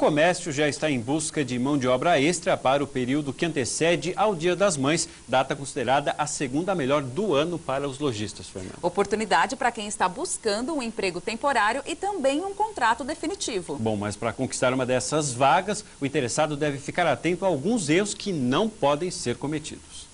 O comércio já está em busca de mão de obra extra para o período que antecede ao Dia das Mães, data considerada a segunda melhor do ano para os lojistas, Fernanda. Oportunidade para quem está buscando um emprego temporário e também um contrato definitivo. Bom, mas para conquistar uma dessas vagas, o interessado deve ficar atento a alguns erros que não podem ser cometidos.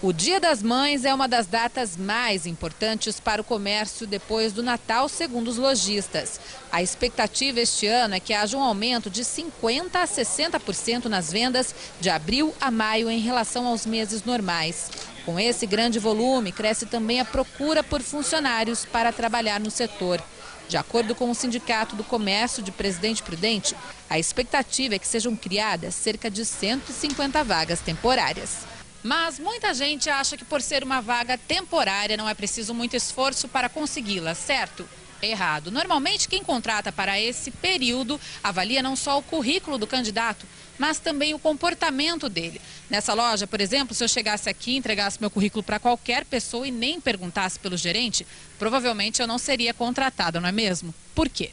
O Dia das Mães é uma das datas mais importantes para o comércio depois do Natal, segundo os lojistas. A expectativa este ano é que haja um aumento de 50% a 60% nas vendas de abril a maio em relação aos meses normais. Com esse grande volume, cresce também a procura por funcionários para trabalhar no setor. De acordo com o Sindicato do Comércio de Presidente Prudente, a expectativa é que sejam criadas cerca de 150 vagas temporárias. Mas muita gente acha que por ser uma vaga temporária não é preciso muito esforço para consegui-la, certo? Errado. Normalmente quem contrata para esse período avalia não só o currículo do candidato, mas também o comportamento dele. Nessa loja, por exemplo, se eu chegasse aqui, entregasse meu currículo para qualquer pessoa e nem perguntasse pelo gerente, provavelmente eu não seria contratada, não é mesmo? Por quê?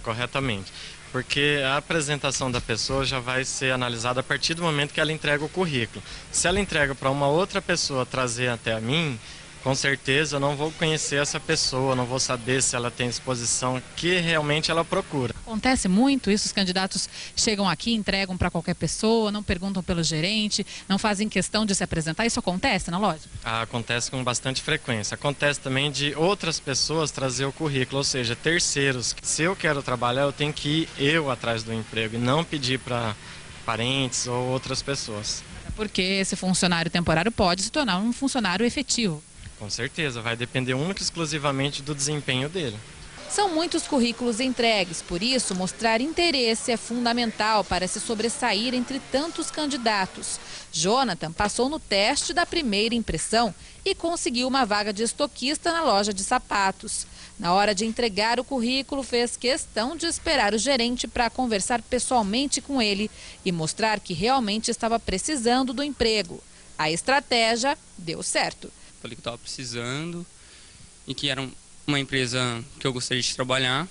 Corretamente. Porque a apresentação da pessoa já vai ser analisada a partir do momento que ela entrega o currículo. Se ela entrega para uma outra pessoa trazer até a mim, com certeza eu não vou conhecer essa pessoa, não vou saber se ela tem disposição que realmente ela procura. Acontece muito isso, os candidatos chegam aqui, entregam para qualquer pessoa, não perguntam pelo gerente, não fazem questão de se apresentar. Isso acontece na loja? Acontece com bastante frequência. Acontece também de outras pessoas trazer o currículo, ou seja, terceiros. Se eu quero trabalhar, eu tenho que ir eu atrás do emprego e não pedir para parentes ou outras pessoas. Porque esse funcionário temporário pode se tornar um funcionário efetivo. Com certeza, vai depender única e exclusivamente do desempenho dele. São muitos currículos entregues, por isso mostrar interesse é fundamental para se sobressair entre tantos candidatos. Jonathan passou no teste da primeira impressão e conseguiu uma vaga de estoquista na loja de sapatos. Na hora de entregar o currículo, fez questão de esperar o gerente para conversar pessoalmente com ele e mostrar que realmente estava precisando do emprego. A estratégia deu certo. Falei que estava precisando e que era uma empresa que eu gostaria de trabalhar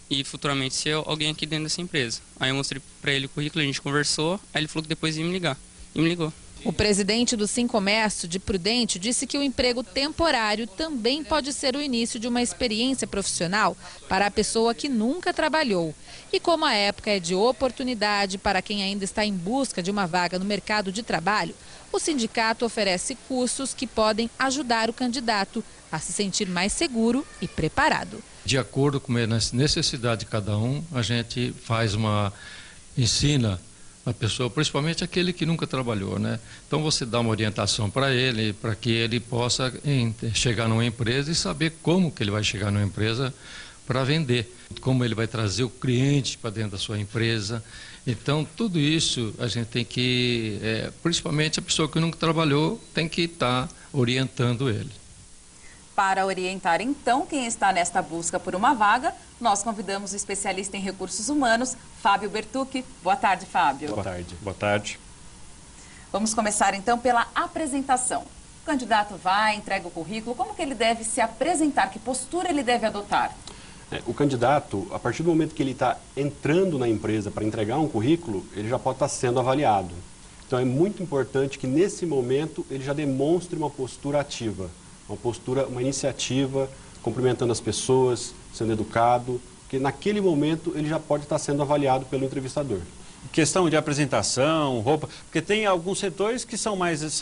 e futuramente ser alguém aqui dentro dessa empresa. Aí eu mostrei para ele o currículo, a gente conversou, aí ele falou que depois ia me ligar. E me ligou. O presidente do Sincomércio de Prudente disse que o emprego temporário também pode ser o início de uma experiência profissional para a pessoa que nunca trabalhou. E como a época é de oportunidade para quem ainda está em busca de uma vaga no mercado de trabalho, o sindicato oferece cursos que podem ajudar o candidato a se sentir mais seguro e preparado. De acordo com a necessidade de cada um, a gente ensina a pessoa, principalmente aquele que nunca trabalhou, né? Então você dá uma orientação para ele, para que ele possa chegar numa empresa e saber como que ele vai chegar numa empresa para vender, como ele vai trazer o cliente para dentro da sua empresa. Então tudo isso a gente tem que, principalmente a pessoa que nunca trabalhou, tem que estar orientando ele. Para orientar, então, quem está nesta busca por uma vaga, nós convidamos o especialista em recursos humanos, Fábio Bertucchi. Boa tarde, Fábio. Boa tarde. Boa tarde. Vamos começar, então, pela apresentação. O candidato vai, entrega o currículo, como que ele deve se apresentar? Que postura ele deve adotar? O candidato, a partir do momento que ele está entrando na empresa para entregar um currículo, ele já pode estar sendo avaliado. Então, é muito importante que, nesse momento, ele já demonstre uma postura ativa. Uma postura, uma iniciativa, cumprimentando as pessoas, sendo educado, porque naquele momento ele já pode estar sendo avaliado pelo entrevistador. Questão de apresentação, roupa, porque tem alguns setores que são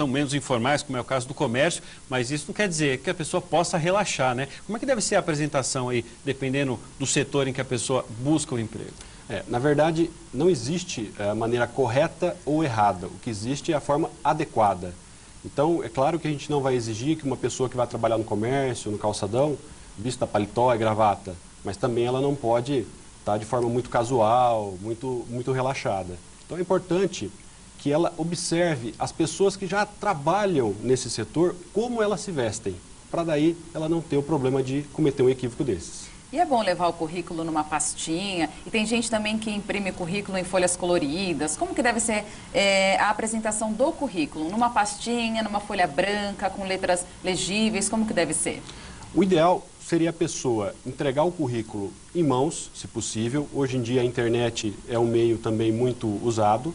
menos informais, como é o caso do comércio, mas isso não quer dizer que a pessoa possa relaxar, né? Como é que deve ser a apresentação aí, dependendo do setor em que a pessoa busca o emprego? Na verdade, não existe a maneira correta ou errada, o que existe é a forma adequada. Então, é claro que a gente não vai exigir que uma pessoa que vai trabalhar no comércio, no calçadão, vista paletó e gravata, mas também ela não pode estar de forma muito casual, muito relaxada. Então, é importante que ela observe as pessoas que já trabalham nesse setor, como elas se vestem, para daí ela não ter o problema de cometer um equívoco desses. E é bom levar o currículo numa pastinha, e tem gente também que imprime currículo em folhas coloridas. Como que deve ser a apresentação do currículo? Numa pastinha, numa folha branca, com letras legíveis, como que deve ser? O ideal seria a pessoa entregar o currículo em mãos, se possível. Hoje em dia a internet é um meio também muito usado.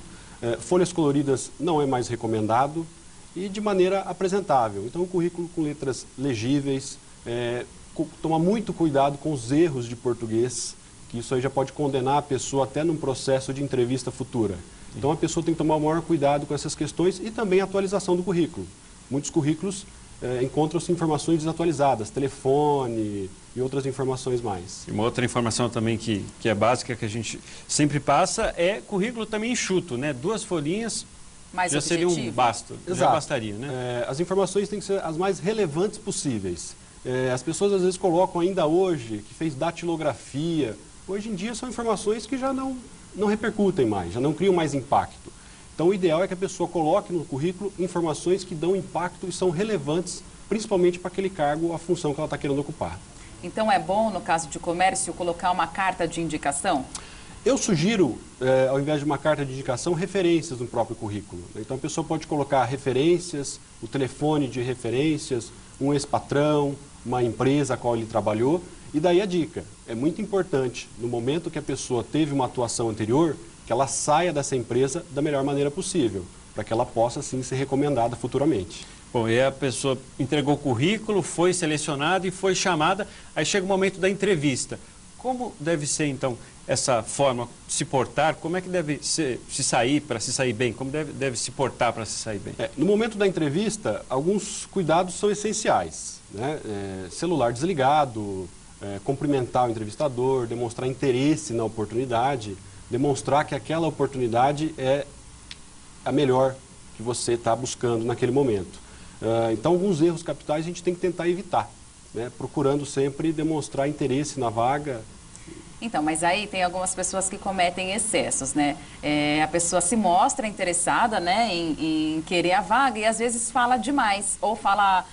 Folhas coloridas não é mais recomendado e de maneira apresentável. Então o currículo com letras legíveis, tomar muito cuidado com os erros de português, que isso aí já pode condenar a pessoa até num processo de entrevista futura. Então a pessoa tem que tomar o maior cuidado com essas questões e também a atualização do currículo. Muitos currículos encontram-se informações desatualizadas, telefone e outras informações mais. E uma outra informação também que é básica, que a gente sempre passa, é currículo também enxuto, né? 2 folhinhas mais já objetivo. seria um basto, Exato. já bastaria, né? As informações têm que ser as mais relevantes possíveis. As pessoas às vezes colocam ainda hoje que fez datilografia. Hoje em dia são informações que já não repercutem mais, já não criam mais impacto. Então o ideal é que a pessoa coloque no currículo informações que dão impacto e são relevantes, principalmente para aquele cargo ou a função que ela está querendo ocupar. Então é bom, no caso de comércio, colocar uma carta de indicação? Eu sugiro, ao invés de uma carta de indicação, referências no próprio currículo. Então a pessoa pode colocar referências, o telefone de referências, um ex-patrão, uma empresa a qual ele trabalhou. E daí a dica, é muito importante, no momento que a pessoa teve uma atuação anterior, que ela saia dessa empresa da melhor maneira possível, para que ela possa, sim, ser recomendada futuramente. Bom, e a pessoa entregou o currículo, foi selecionada e foi chamada, aí chega o momento da entrevista. Como deve ser, então, essa forma de se portar? Como é que deve se sair para se sair bem? Como deve se portar para se sair bem? No momento da entrevista, alguns cuidados são essenciais, né? Celular desligado, cumprimentar o entrevistador, demonstrar interesse na oportunidade, demonstrar que aquela oportunidade é a melhor que você está buscando naquele momento. Então, alguns erros capitais a gente tem que tentar evitar, né? Procurando sempre demonstrar interesse na vaga. Então, mas aí tem algumas pessoas que cometem excessos, né? A pessoa se mostra interessada, né, em querer a vaga e às vezes fala demais, ou fala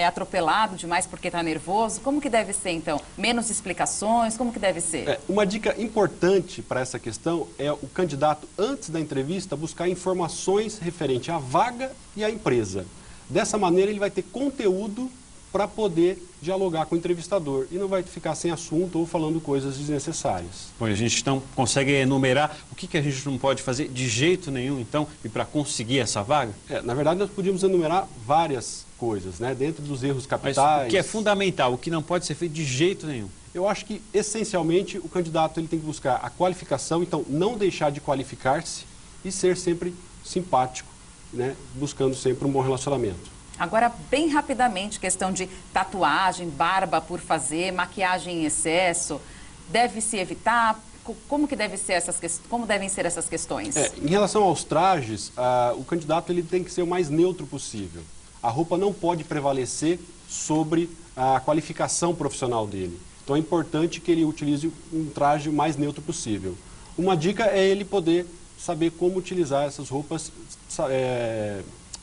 atropelado demais porque está nervoso. Como que deve ser, então? Menos explicações, como que deve ser? Uma dica importante para essa questão é o candidato, antes da entrevista, buscar informações referentes à vaga e à empresa. Dessa maneira, ele vai ter conteúdo para poder dialogar com o entrevistador e não vai ficar sem assunto ou falando coisas desnecessárias. Bom, a gente então consegue enumerar o que a gente não pode fazer de jeito nenhum, então, e para conseguir essa vaga? Na verdade, nós podíamos enumerar várias coisas, né? Dentro dos erros capitais. Mas o que é fundamental, o que não pode ser feito de jeito nenhum? Eu acho que, essencialmente, o candidato ele tem que buscar a qualificação, então não deixar de qualificar-se e ser sempre simpático, né? Buscando sempre um bom relacionamento. Agora, bem rapidamente, questão de tatuagem, barba por fazer, maquiagem em excesso, deve se evitar? Como que deve ser como devem ser essas questões? Em relação aos trajes, o candidato ele tem que ser o mais neutro possível. A roupa não pode prevalecer sobre a qualificação profissional dele. Então é importante que ele utilize um traje o mais neutro possível. Uma dica é ele poder saber como utilizar essas roupas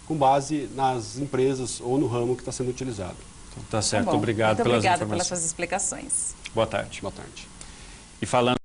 com base nas empresas ou no ramo que está sendo utilizado. Então, tá certo, Tá bom. obrigado Muito pelas obrigada informações. pelas suas explicações. Boa tarde. Boa tarde. E falando